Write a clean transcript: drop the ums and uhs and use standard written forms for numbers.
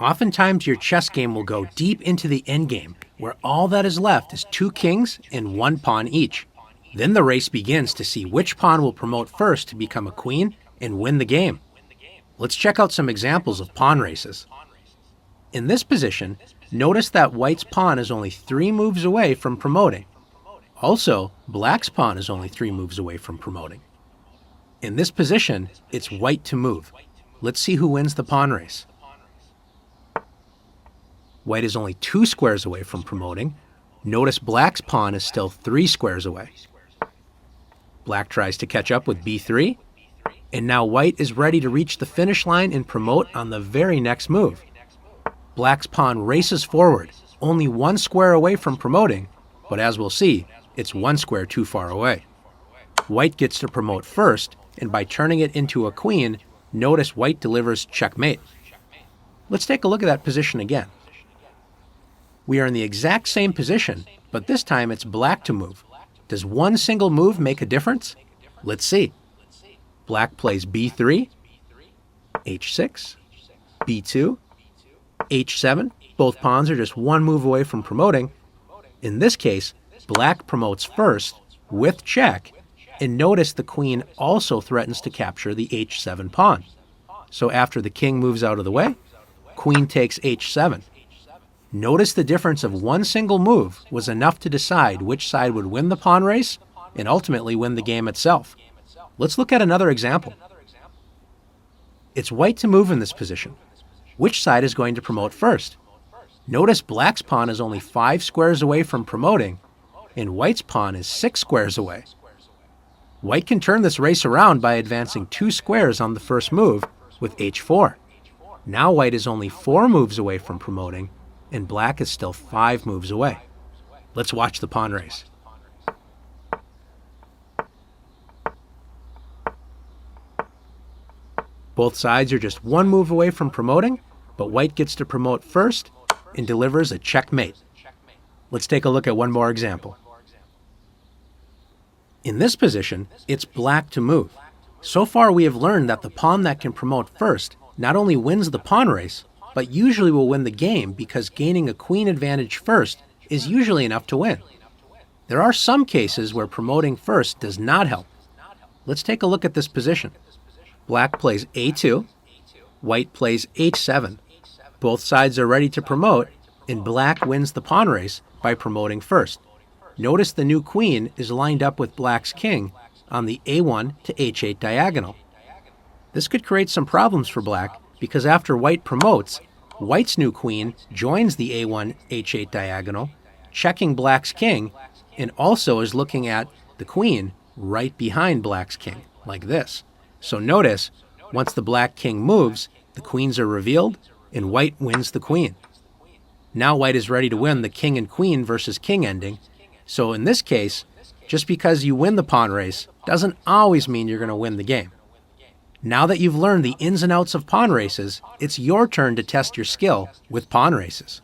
Oftentimes your chess game will go deep into the endgame, where all that is left is 2 kings and 1 pawn each. Then the race begins to see which pawn will promote first to become a queen and win the game. Let's check out some examples of pawn races. In this position, notice that white's pawn is only 3 moves away from promoting. Also, black's pawn is only 3 moves away from promoting. In this position, it's white to move. Let's see who wins the pawn race. White is only 2 squares away from promoting. Notice black's pawn is still 3 squares away. Black tries to catch up with b3, and now white is ready to reach the finish line and promote on the very next move. Black's pawn races forward, only 1 square away from promoting, but as we'll see, it's 1 square too far away. White gets to promote first, and by turning it into a queen, notice white delivers checkmate. Let's take a look at that position again. We are in the exact same position, but this time it's black to move. Does one single move make a difference? Let's see. Black plays b3, h6, b2, h7. Both pawns are just 1 move away from promoting. In this case, black promotes first with check, and notice the queen also threatens to capture the h7 pawn. So after the king moves out of the way, queen takes h7. Notice the difference of 1 single move was enough to decide which side would win the pawn race and ultimately win the game itself. Let's look at another example. It's white to move in this position. Which side is going to promote first? Notice black's pawn is only 5 squares away from promoting, and white's pawn is 6 squares away. White can turn this race around by advancing 2 squares on the first move with h4. Now white is only 4 moves away from promoting, and black is still 5 moves away. Let's watch the pawn race. Both sides are just 1 move away from promoting, but white gets to promote first and delivers a checkmate. Let's take a look at one more example. In this position, it's black to move. So far we have learned that the pawn that can promote first not only wins the pawn race, but usually will win the game because gaining a queen advantage first is usually enough to win. There are some cases where promoting first does not help. Let's take a look at this position. Black plays a2, white plays h7. Both sides are ready to promote, and black wins the pawn race by promoting first. Notice the new queen is lined up with black's king on the a1 to h8 diagonal. This could create some problems for black because after white promotes, white's new queen joins the a1 h8 diagonal, checking black's king, and also is looking at the queen right behind black's king, like this. So notice, once the black king moves, the queens are revealed, and white wins the queen. Now white is ready to win the king and queen versus king ending. So in this case, just because you win the pawn race doesn't always mean you're going to win the game. Now that you've learned the ins and outs of pawn races, it's your turn to test your skill with pawn races.